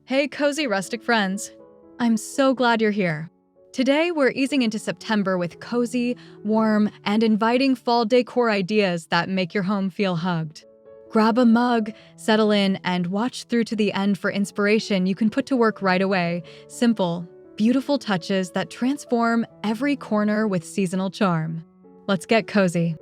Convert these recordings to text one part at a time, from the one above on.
Hey, Cozy Rustic friends. I'm so glad you're here. Today, we're easing into September with cozy, warm, and inviting fall decor ideas that make your home feel hugged. Grab a mug, settle in, and watch through to the end for inspiration you can put to work right away. Simple, beautiful touches that transform every corner with seasonal charm. Let's get cozy.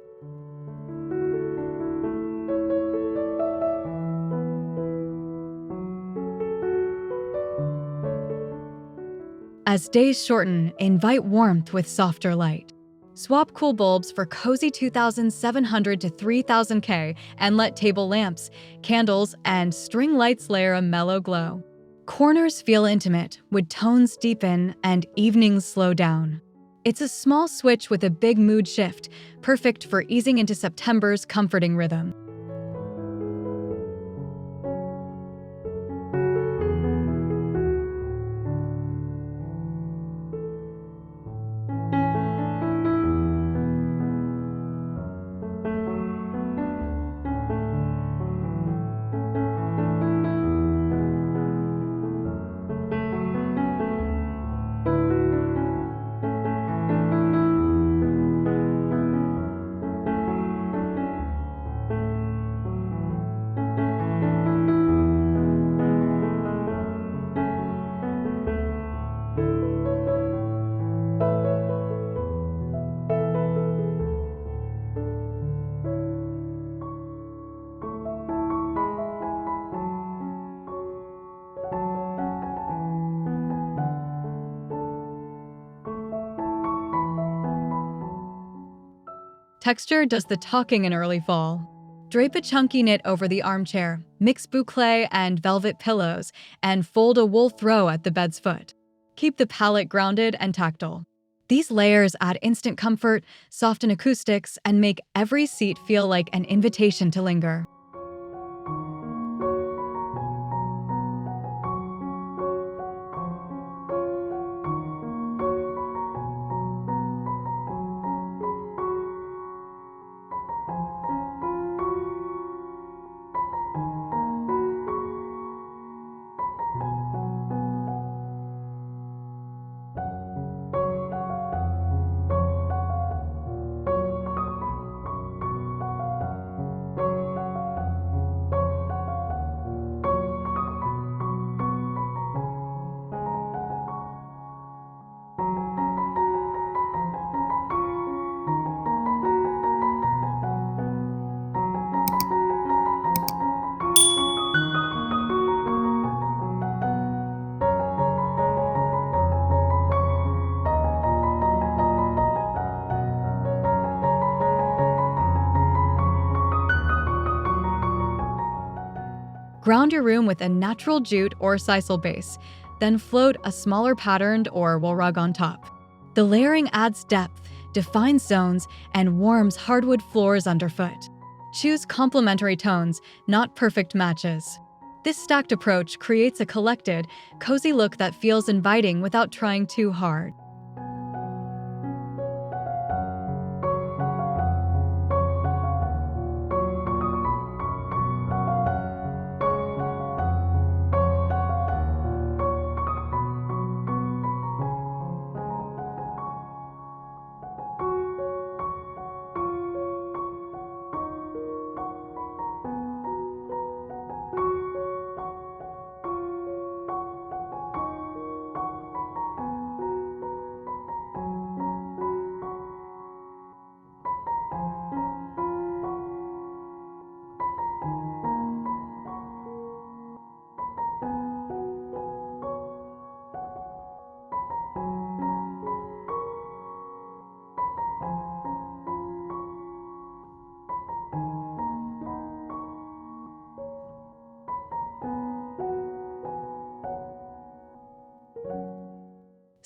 As days shorten, invite warmth with softer light. Swap cool bulbs for cozy 2,700 to 3,000 K and let table lamps, candles, and string lights layer a mellow glow. Corners feel intimate, with tones deepen and evenings slow down. It's a small switch with a big mood shift, perfect for easing into September's comforting rhythm. Texture does the talking in early fall. Drape a chunky knit over the armchair, mix boucle and velvet pillows, and fold a wool throw at the bed's foot. Keep the palette grounded and tactile. These layers add instant comfort, soften acoustics, and make every seat feel like an invitation to linger. Ground your room with a natural jute or sisal base, then float a smaller patterned or wool rug on top. The layering adds depth, defines zones, and warms hardwood floors underfoot. Choose complementary tones, not perfect matches. This stacked approach creates a collected, cozy look that feels inviting without trying too hard.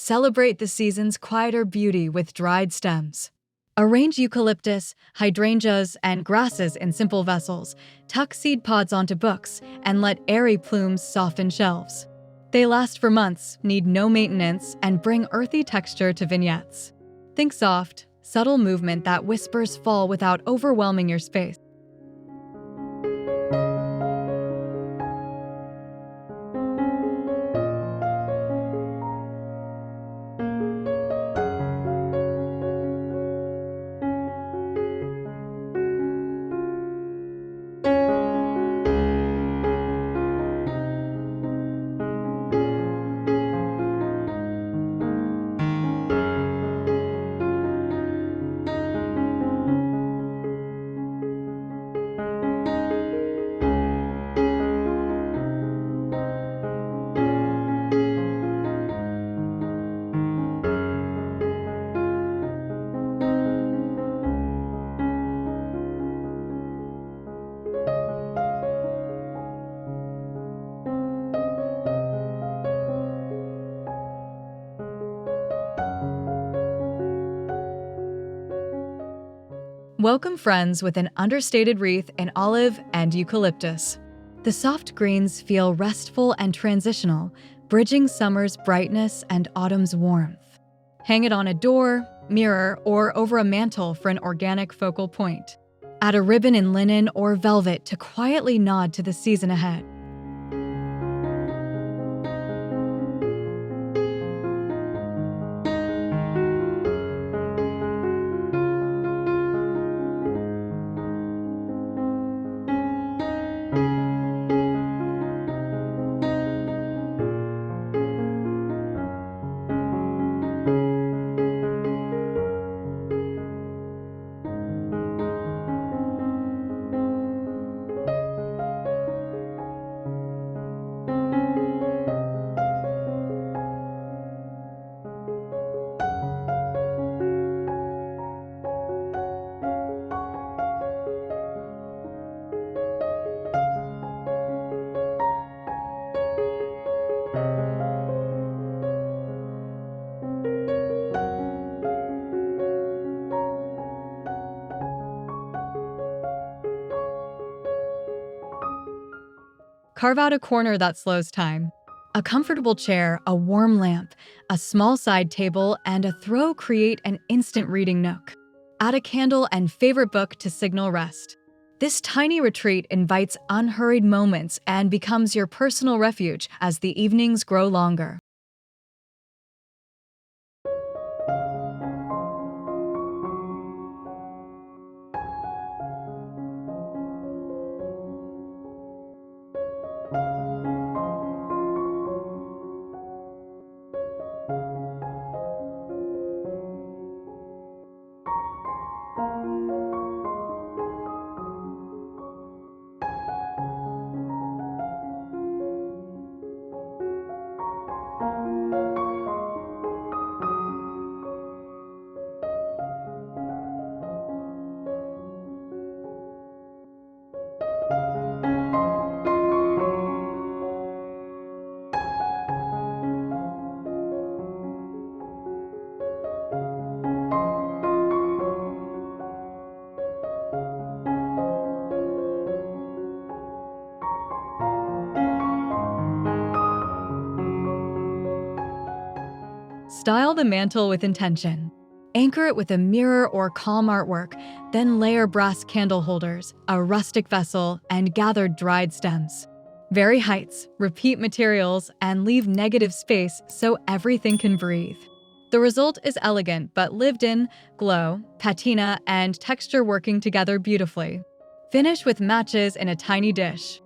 Celebrate the season's quieter beauty with dried stems. Arrange eucalyptus, hydrangeas, and grasses in simple vessels, tuck seed pods onto books, and let airy plumes soften shelves. They last for months, need no maintenance, and bring earthy texture to vignettes. Think soft, subtle movement that whispers fall without overwhelming your space. Welcome friends with an understated wreath in olive and eucalyptus. The soft greens feel restful and transitional, bridging summer's brightness and autumn's warmth. Hang it on a door, mirror, or over a mantel for an organic focal point. Add a ribbon in linen or velvet to quietly nod to the season ahead. Carve out a corner that slows time. A comfortable chair, a warm lamp, a small side table, and a throw create an instant reading nook. Add a candle and favorite book to signal rest. This tiny retreat invites unhurried moments and becomes your personal refuge as the evenings grow longer. Style the mantel with intention. Anchor it with a mirror or calm artwork, then layer brass candle holders, a rustic vessel, and gathered dried stems. Vary heights, repeat materials, and leave negative space so everything can breathe. The result is elegant but lived in, glow, patina, and texture working together beautifully. Finish with matches in a tiny dish.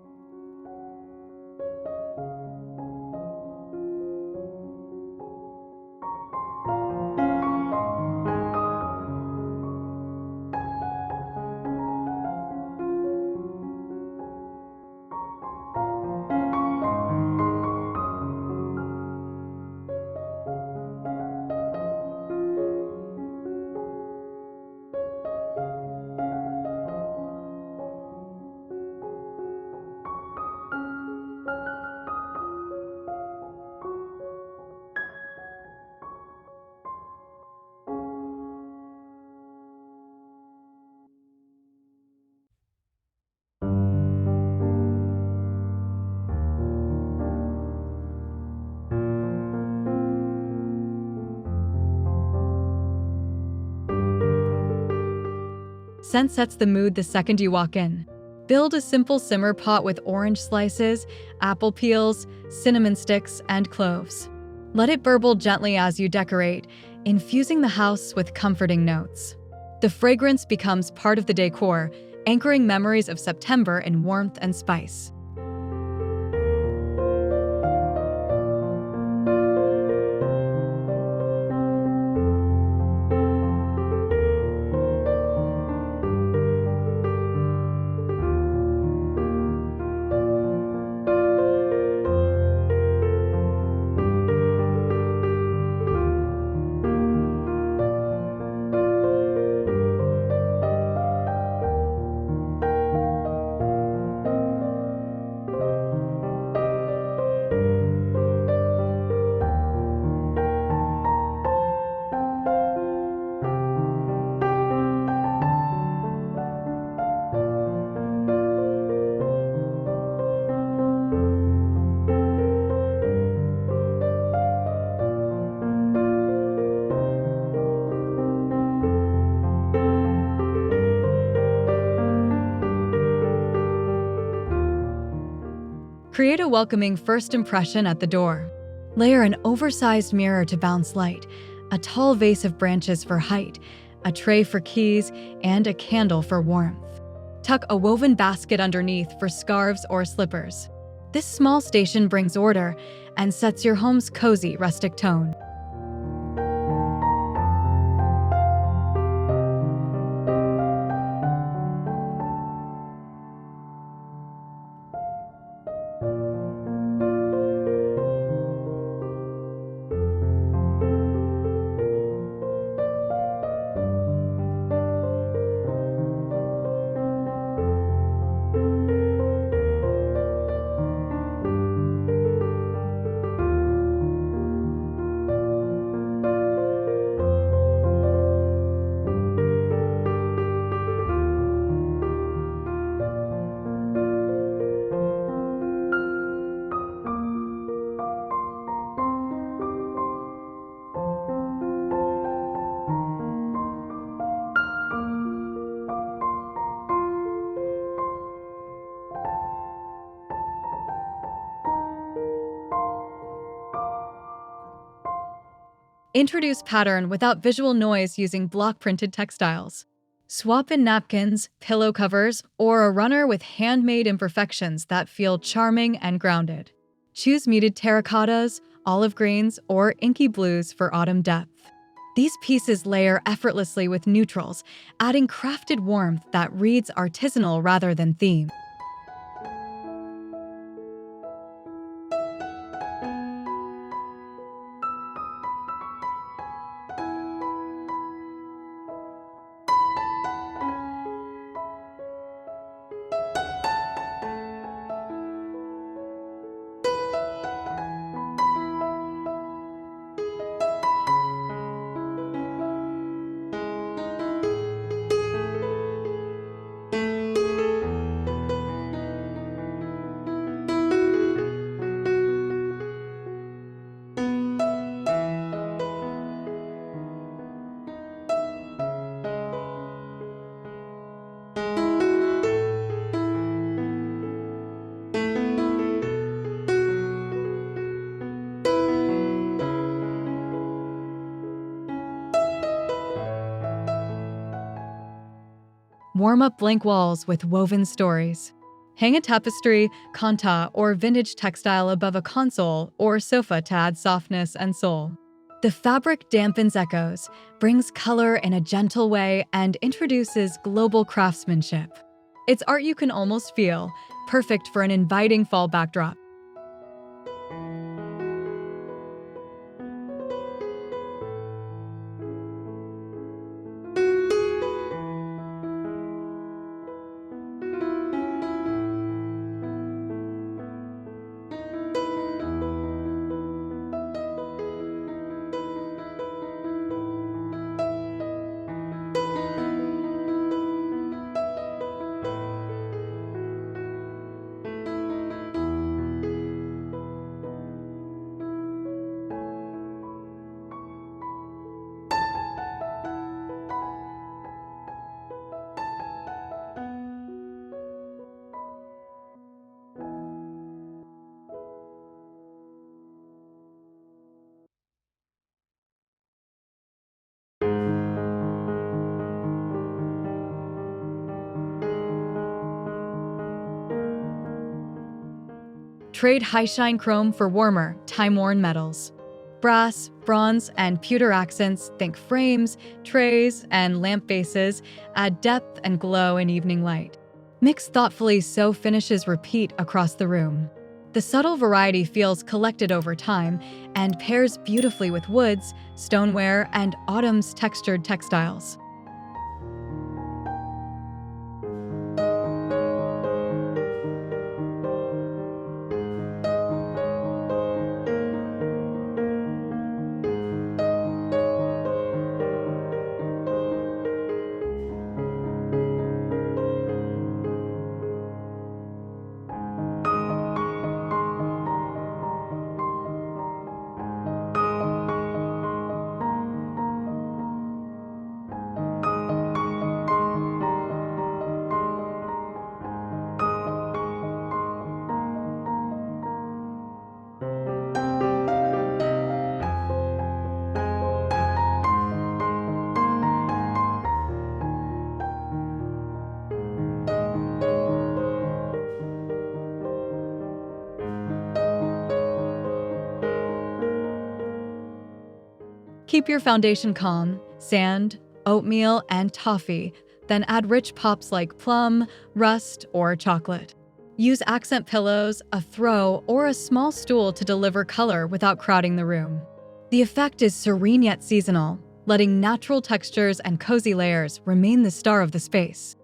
Scent sets the mood the second you walk in. Build a simple simmer pot with orange slices, apple peels, cinnamon sticks, and cloves. Let it burble gently as you decorate, infusing the house with comforting notes. The fragrance becomes part of the decor, anchoring memories of September in warmth and spice. Create a welcoming first impression at the door. Layer an oversized mirror to bounce light, a tall vase of branches for height, a tray for keys, and a candle for warmth. Tuck a woven basket underneath for scarves or slippers. This small station brings order and sets your home's cozy, rustic tone. Introduce pattern without visual noise using block-printed textiles. Swap in napkins, pillow covers, or a runner with handmade imperfections that feel charming and grounded. Choose muted terracottas, olive greens, or inky blues for autumn depth. These pieces layer effortlessly with neutrals, adding crafted warmth that reads artisanal rather than theme. Warm up blank walls with woven stories. Hang a tapestry, kanta, or vintage textile above a console or sofa to add softness and soul. The fabric dampens echoes, brings color in a gentle way, and introduces global craftsmanship. It's art you can almost feel, perfect for an inviting fall backdrop. Trade high-shine chrome for warmer, time-worn metals. Brass, bronze, and pewter accents, think frames, trays, and lamp bases, add depth and glow in evening light. Mix thoughtfully so finishes repeat across the room. The subtle variety feels collected over time and pairs beautifully with woods, stoneware, and autumn's textured textiles. Keep your foundation calm, sand, oatmeal, and toffee, then add rich pops like plum, rust, or chocolate. Use accent pillows, a throw, or a small stool to deliver color without crowding the room. The effect is serene yet seasonal, letting natural textures and cozy layers remain the star of the space.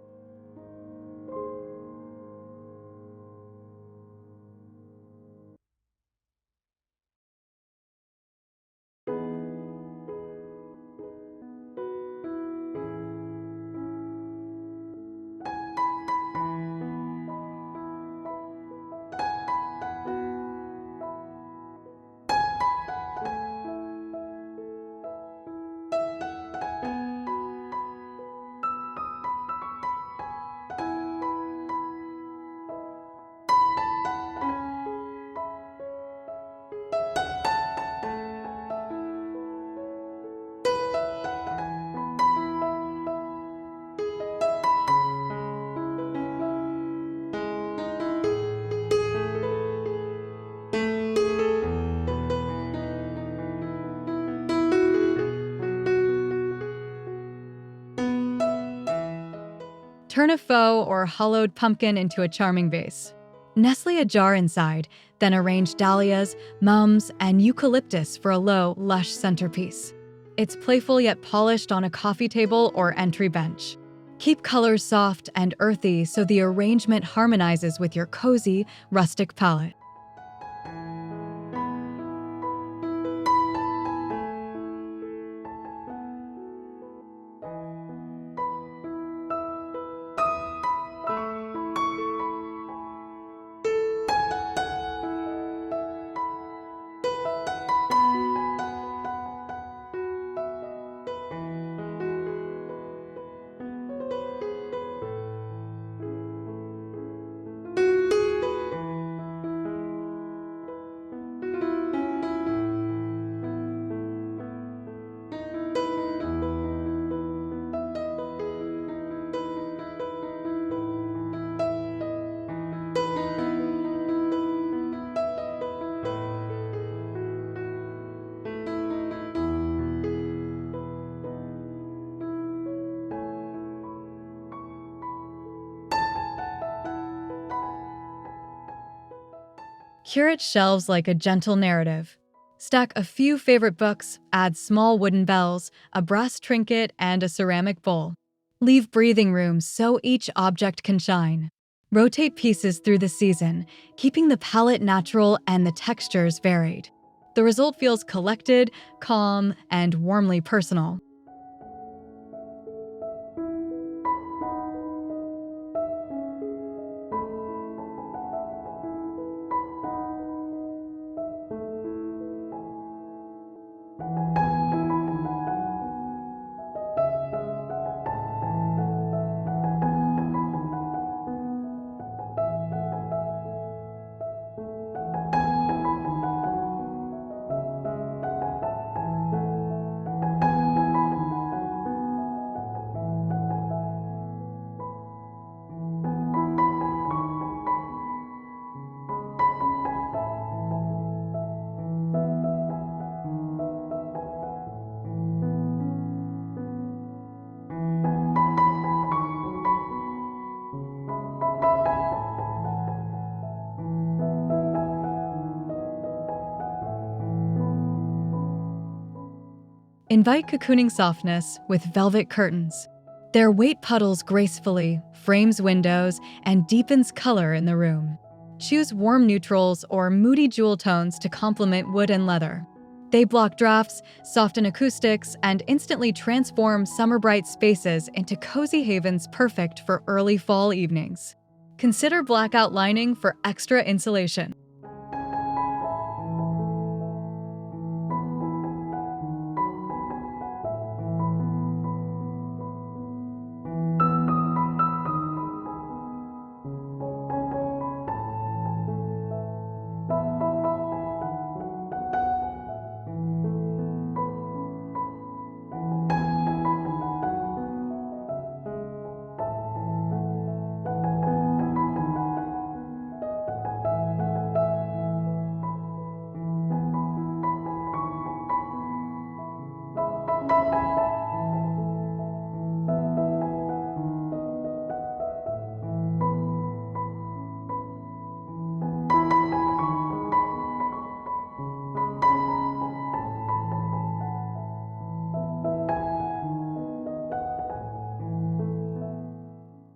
Turn a faux or hollowed pumpkin into a charming vase. Nestle a jar inside, then arrange dahlias, mums, and eucalyptus for a low, lush centerpiece. It's playful yet polished on a coffee table or entry bench. Keep colors soft and earthy so the arrangement harmonizes with your cozy, rustic palette. Curate shelves like a gentle narrative. Stack a few favorite books, add small wooden bells, a brass trinket, and a ceramic bowl. Leave breathing room so each object can shine. Rotate pieces through the season, keeping the palette natural and the textures varied. The result feels collected, calm, and warmly personal. Invite cocooning softness with velvet curtains. Their weight puddles gracefully, frames windows, and deepens color in the room. Choose warm neutrals or moody jewel tones to complement wood and leather. They block drafts, soften acoustics, and instantly transform summer bright spaces into cozy havens perfect for early fall evenings. Consider blackout lining for extra insulation.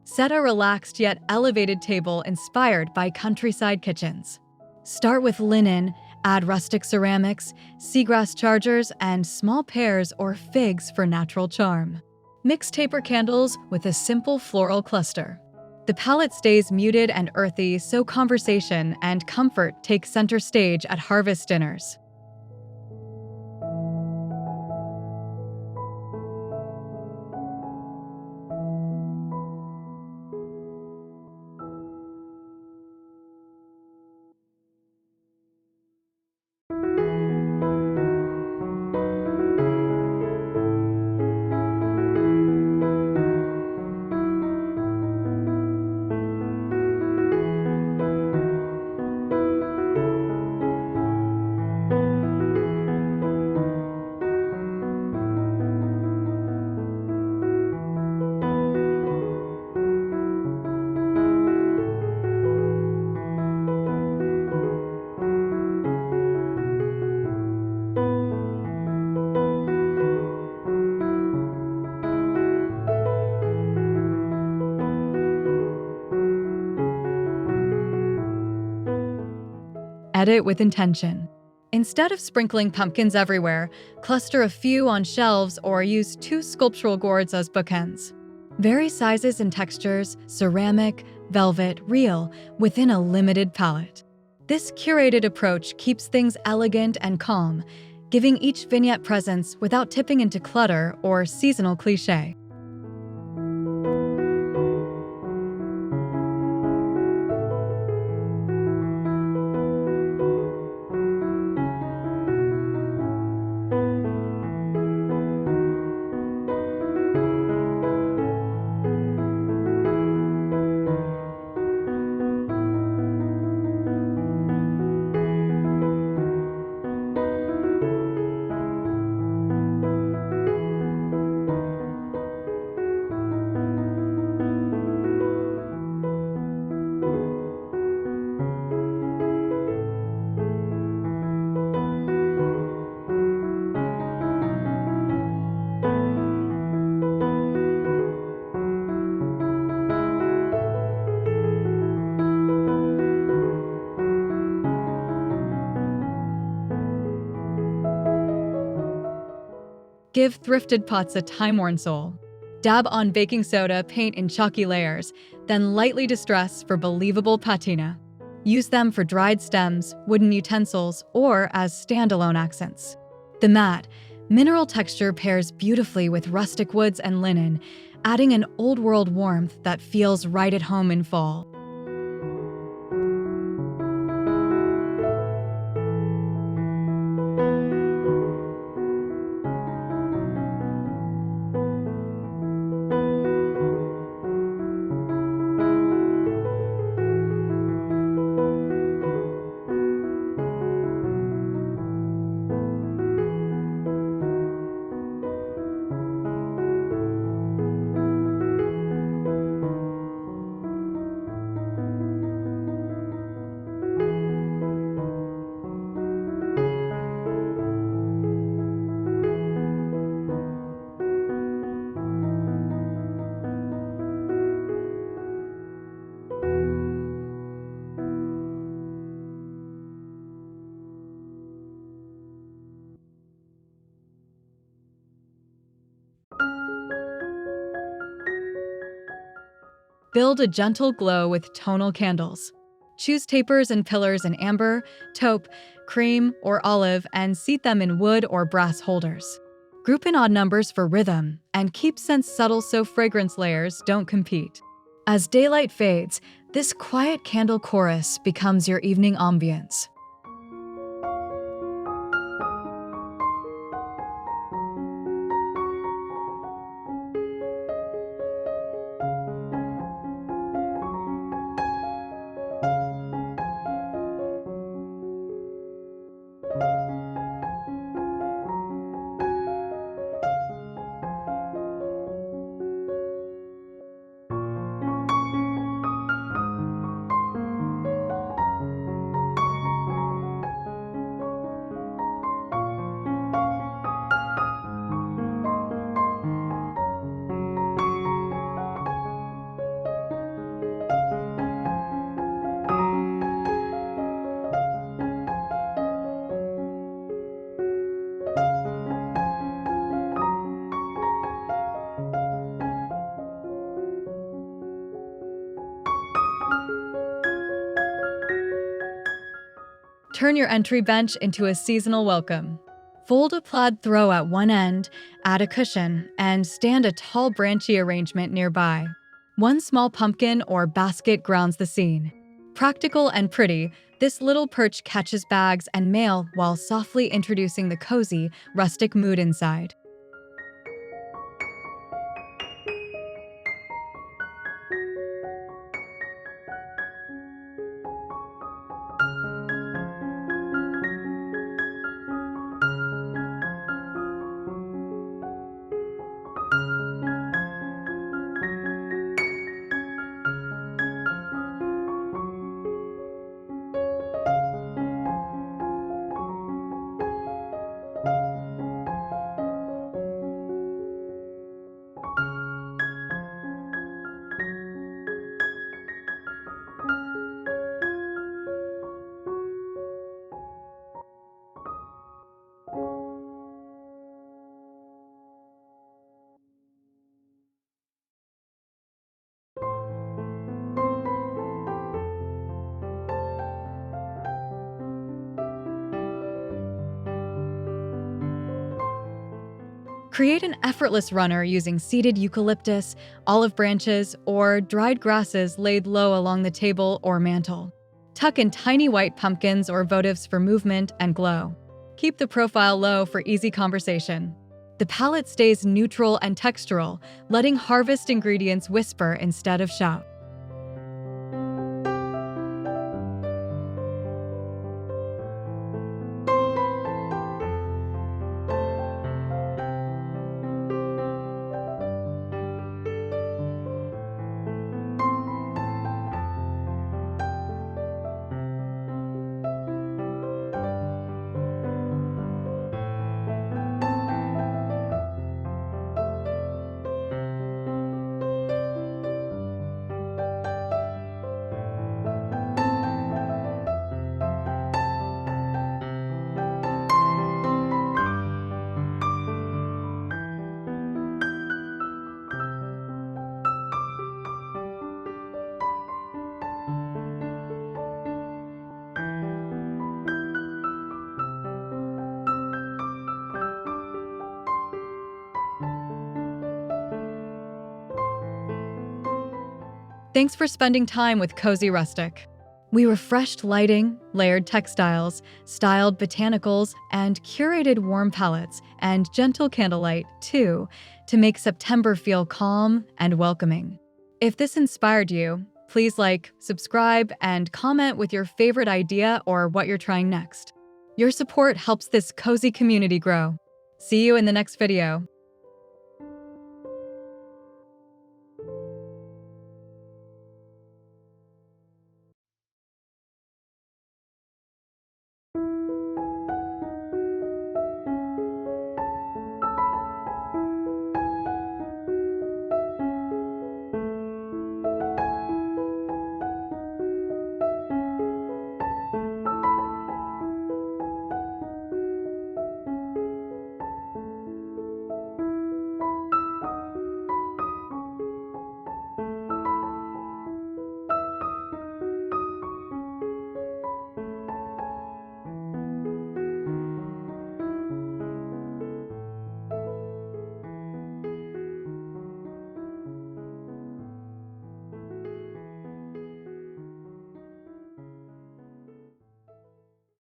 Set a relaxed yet elevated table inspired by countryside kitchens. Start with linen, add rustic ceramics, seagrass chargers, and small pears or figs for natural charm. Mix taper candles with a simple floral cluster. The palette stays muted and earthy, so conversation and comfort take center stage at harvest dinners. Edit with intention. Instead of sprinkling pumpkins everywhere, cluster a few on shelves or use 2 sculptural gourds as bookends. Vary sizes and textures, ceramic, velvet, real, within a limited palette. This curated approach keeps things elegant and calm, giving each vignette presence without tipping into clutter or seasonal cliché. Give thrifted pots a time-worn soul. Dab on baking soda paint in chalky layers, then lightly distress for believable patina. Use them for dried stems, wooden utensils, or as standalone accents. The matte, mineral texture pairs beautifully with rustic woods and linen, adding an old-world warmth that feels right at home in fall. Build a gentle glow with tonal candles. Choose tapers and pillars in amber, taupe, cream, or olive and seat them in wood or brass holders. Group in odd numbers for rhythm and keep scents subtle so fragrance layers don't compete. As daylight fades, this quiet candle chorus becomes your evening ambience. Turn your entry bench into a seasonal welcome. Fold a plaid throw at one end, add a cushion, and stand a tall branchy arrangement nearby. One small pumpkin or basket grounds the scene. Practical and pretty, this little perch catches bags and mail while softly introducing the cozy, rustic mood inside. Create an effortless runner using seeded eucalyptus, olive branches, or dried grasses laid low along the table or mantel. Tuck in tiny white pumpkins or votives for movement and glow. Keep the profile low for easy conversation. The palette stays neutral and textural, letting harvest ingredients whisper instead of shout. Thanks for spending time with Cozy Rustic. We refreshed lighting, layered textiles, styled botanicals, and curated warm palettes and gentle candlelight, too, to make September feel calm and welcoming. If this inspired you, please like, subscribe, and comment with your favorite idea or what you're trying next. Your support helps this cozy community grow. See you in the next video.